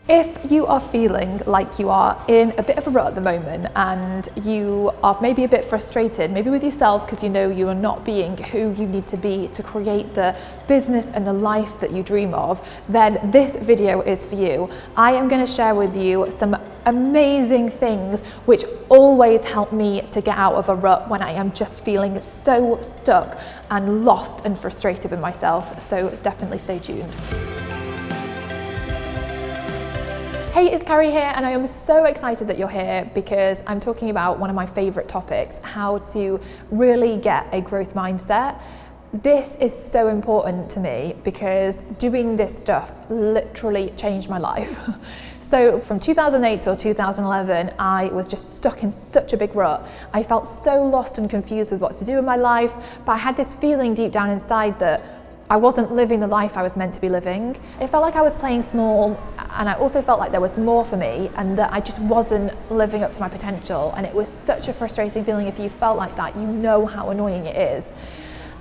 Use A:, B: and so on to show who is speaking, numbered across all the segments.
A: If you are feeling like you are in a bit of a rut at the moment and you are maybe a bit frustrated, maybe with yourself because you know you are not being who you need to be to create the business and the life that you dream of, then this video is for you. I am going to share with you some amazing things which always help me to get out of a rut when I am just feeling so stuck and lost and frustrated with myself. So definitely stay tuned. Hey, it's Carrie here, and I am so excited that you're here because I'm talking about one of my favorite topics, how to really get a growth mindset. This is so important to me because doing this stuff literally changed my life. So from 2008 till 2011, I was just stuck in such a big rut. I felt so lost and confused with what to do in my life, but I had this feeling deep down inside that I wasn't living the life I was meant to be living. It felt like I was playing small, and I also felt like there was more for me and that I just wasn't living up to my potential. And it was such a frustrating feeling. If you felt like that, you know how annoying it is.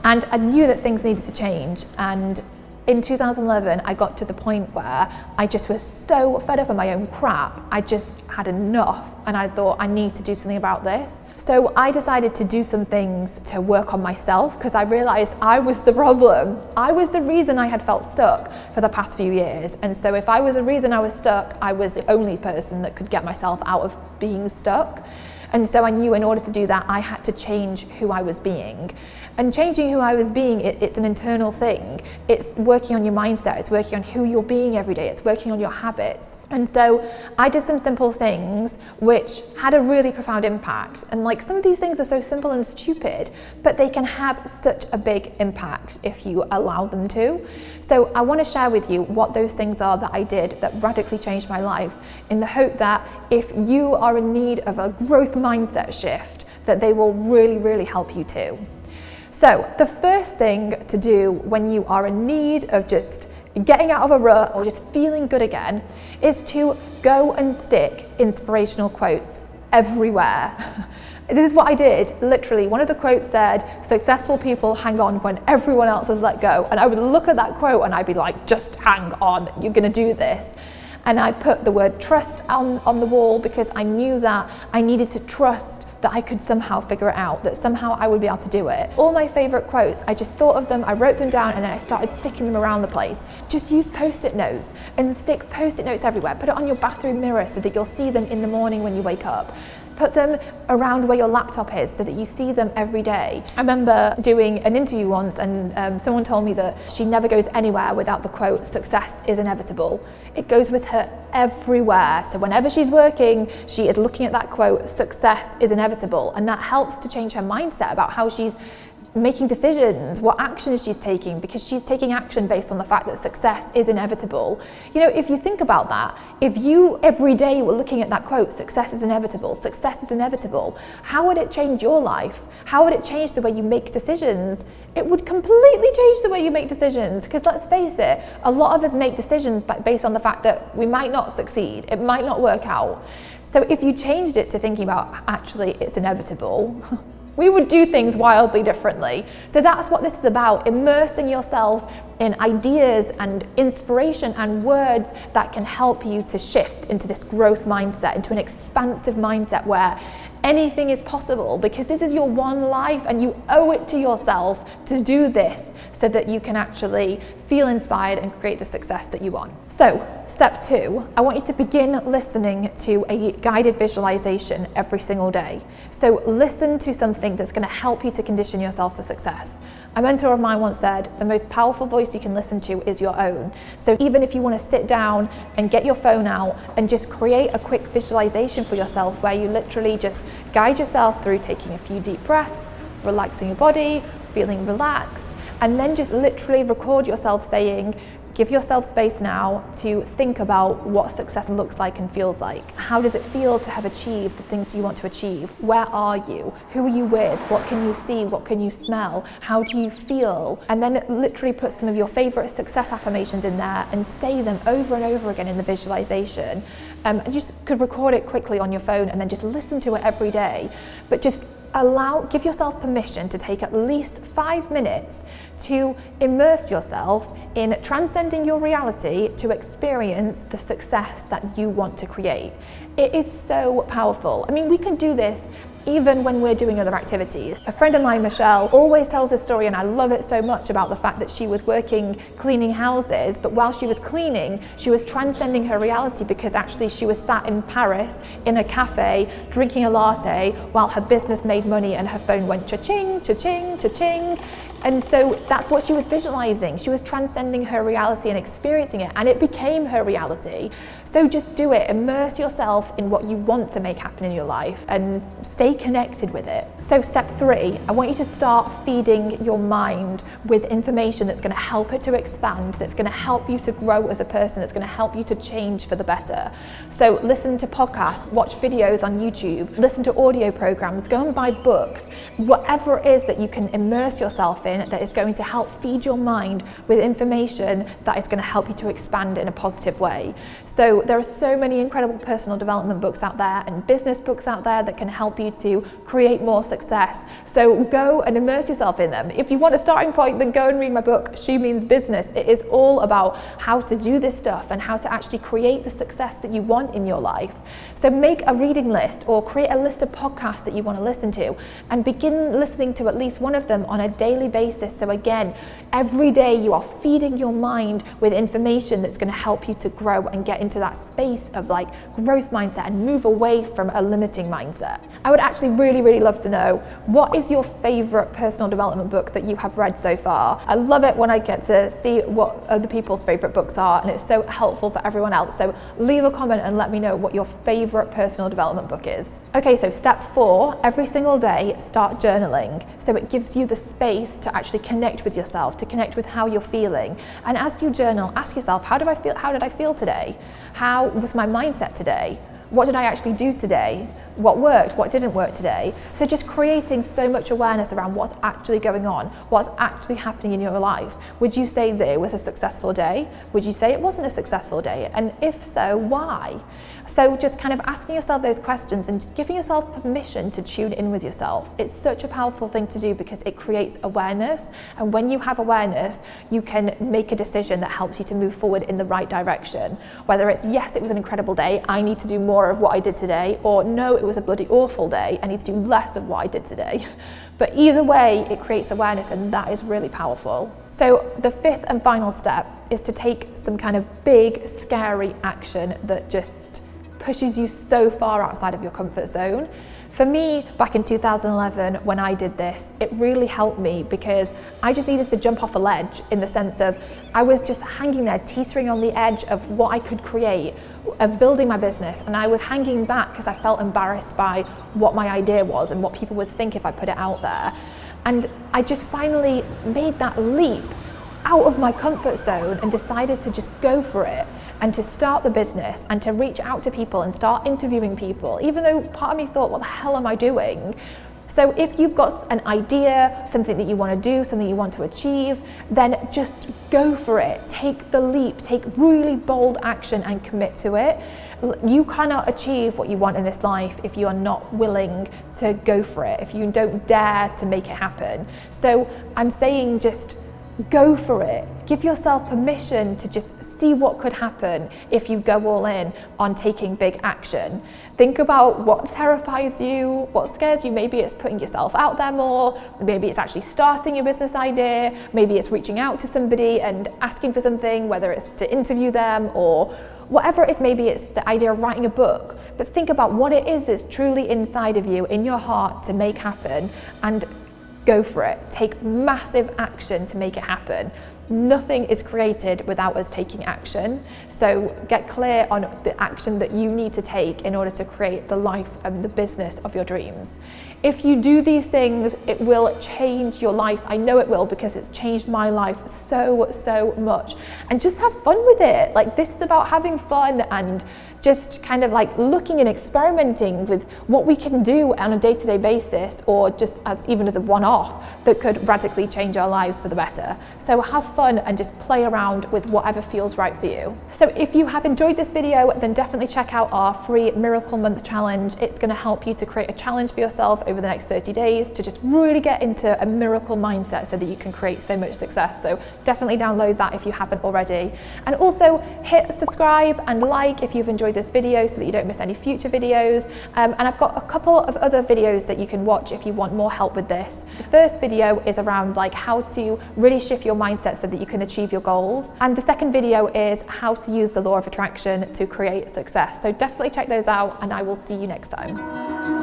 A: And I knew that things needed to change. And in 2011, I got to the point where I just was so fed up of my own crap. I just had enough, and I thought I need to do something about this. So I decided to do some things to work on myself because I realized I was the problem. I was the reason I had felt stuck for the past few years. And so if I was the reason I was stuck, I was the only person that could get myself out of being stuck. And so I knew in order to do that, I had to change who I was being. And changing who I was being, it's an internal thing. It's working on your mindset, it's working on who you're being every day, it's working on your habits. And so I did some simple things which had a really profound impact. And like some of these things are so simple and stupid, but they can have such a big impact if you allow them to. So I want to share with you what those things are that I did that radically changed my life, in the hope that if you are in need of a growth mindset shift, that they will really, really help you too. So the first thing to do when you are in need of just getting out of a rut or just feeling good again is to go and stick inspirational quotes everywhere. This is what I did. Literally, one of the quotes said, "Successful people hang on when everyone else has let go." And I would look at that quote and I'd be like, just hang on, you're gonna do this. And I put the word trust on the wall because I knew that I needed to trust that I could somehow figure it out, that somehow I would be able to do it. All my favorite quotes, I just thought of them, I wrote them down, and then I started sticking them around the place. Just use post-it notes and stick post-it notes everywhere. Put it on your bathroom mirror so that you'll see them in the morning when you wake up. Put them around where your laptop is so that you see them every day. I remember doing an interview once and someone told me that she never goes anywhere without the quote, "Success is inevitable." It goes with her everywhere. So whenever she's working, she is looking at that quote, "Success is inevitable." And that helps to change her mindset about how she's making decisions, what actions she's taking, because she's taking action based on the fact that success is inevitable. You know, if you think about that, if you every day were looking at that quote, "Success is inevitable, success is inevitable," how would it change your life? How would it change the way you make decisions? It would completely change the way you make decisions, because let's face it, a lot of us make decisions based on the fact that we might not succeed, it might not work out. So if you changed it to thinking about actually it's inevitable, we would do things wildly differently. So that's what this is about, immersing yourself in ideas and inspiration and words that can help you to shift into this growth mindset, into an expansive mindset where anything is possible, because this is your one life and you owe it to yourself to do this so that you can actually feel inspired and create the success that you want. So, step 2, I want you to begin listening to a guided visualization every single day. So listen to something that's going to help you to condition yourself for success. A mentor of mine once said, the most powerful voice you can listen to is your own. So even if you want to sit down and get your phone out and just create a quick visualization for yourself where you literally just guide yourself through taking a few deep breaths, relaxing your body, feeling relaxed, and then just literally record yourself saying, give yourself space now to think about what success looks like and feels like. How does it feel to have achieved the things you want to achieve? Where are you? Who are you with? What can you see? What can you smell? How do you feel? And then literally put some of your favorite success affirmations in there and say them over and over again in the visualization. And just could record it quickly on your phone and then just listen to it every day. But just give yourself permission to take at least 5 minutes to immerse yourself in transcending your reality to experience the success that you want to create. It is so powerful. I mean, we can do this even when we're doing other activities. A friend of mine, Michelle, always tells a story, and I love it so much, about the fact that she was working cleaning houses, but while she was cleaning, she was transcending her reality, because actually she was sat in Paris in a cafe drinking a latte while her business made money and her phone went cha-ching, cha-ching, cha-ching. And so that's what she was visualizing. She was transcending her reality and experiencing it, and it became her reality. So just do it. Immerse yourself in what you want to make happen in your life and stay connected with it. So step 3, I want you to start feeding your mind with information that's going to help it to expand, that's going to help you to grow as a person, that's going to help you to change for the better. So listen to podcasts, watch videos on YouTube, listen to audio programs, go and buy books, whatever it is that you can immerse yourself in that is going to help feed your mind with information that is going to help you to expand in a positive way. So there are so many incredible personal development books out there and business books out there that can help you to create more success. So go and immerse yourself in them. If you want a starting point, then go and read my book, She Means Business. It is all about how to do this stuff and how to actually create the success that you want in your life. So make a reading list or create a list of podcasts that you want to listen to and begin listening to at least one of them on a daily basis. So again, every day you are feeding your mind with information that's going to help you to grow and get into that space of like growth mindset and move away from a limiting mindset. I would actually really love to know, what is your favorite personal development book that you have read so far? I love it when I get to see what other people's favorite books are, and it's so helpful for everyone else. So leave a comment and let me know what your favorite personal development book is. Okay, so step 4, every single day start journaling. So it gives you the space to actually connect with yourself, to connect with how you're feeling. And as you journal, ask yourself, how did I feel today? How was my mindset today? What did I actually do today? What worked? What didn't work today? So just creating so much awareness around what's actually going on, what's actually happening in your life. Would you say that it was a successful day? Would you say it wasn't a successful day? And if so, why? So just kind of asking yourself those questions and just giving yourself permission to tune in with yourself. It's such a powerful thing to do because it creates awareness. And when you have awareness, you can make a decision that helps you to move forward in the right direction. Whether it's, yes, it was an incredible day, I need to do more of what I did today, or no, it was a bloody awful day, I need to do less of what I did today. But either way, it creates awareness, and that is really powerful. So the 5th and final step is to take some kind of big, scary action that just pushes you so far outside of your comfort zone. For me, back in 2011, when I did this, it really helped me because I just needed to jump off a ledge, in the sense of I was just hanging there, teetering on the edge of what I could create, of building my business, and I was hanging back because I felt embarrassed by what my idea was and what people would think if I put it out there. And I just finally made that leap out of my comfort zone and decided to just go for it and to start the business and to reach out to people and start interviewing people, even though part of me thought, what the hell am I doing? So if you've got an idea, something that you want to do, something you want to achieve, then just go for it. Take the leap, take really bold action and commit to it. You cannot achieve what you want in this life if you are not willing to go for it, if you don't dare to make it happen. So I'm saying just go for it. Give yourself permission to just see what could happen if you go all in on taking big action. Think about what terrifies you, what scares you. Maybe it's putting yourself out there more, maybe it's actually starting your business idea, maybe it's reaching out to somebody and asking for something, whether it's to interview them or whatever it is. Maybe it's the idea of writing a book. But think about what it is that's truly inside of you, in your heart, to make happen, and go for it. Take massive action to make it happen. Nothing is created without us taking action. So get clear on the action that you need to take in order to create the life and the business of your dreams. If you do these things, it will change your life. I know it will, because it's changed my life so much. And just have fun with it. Like, this is about having fun and just kind of like looking and experimenting with what we can do on a day-to-day basis, or just even as a one-off that could radically change our lives for the better. So have fun and just play around with whatever feels right for you. So if you have enjoyed this video, then definitely check out our free Miracle Month Challenge. It's going to help you to create a challenge for yourself over the next 30 days to just really get into a miracle mindset so that you can create so much success. So definitely download that if you haven't already. And also hit subscribe and like if you've enjoyed this video so that you don't miss any future videos. And I've got a couple of other videos that you can watch if you want more help with this. The first video is around like how to really shift your mindset so that you can achieve your goals. And the second video is how to use the law of attraction to create success. So definitely check those out, and I will see you next time.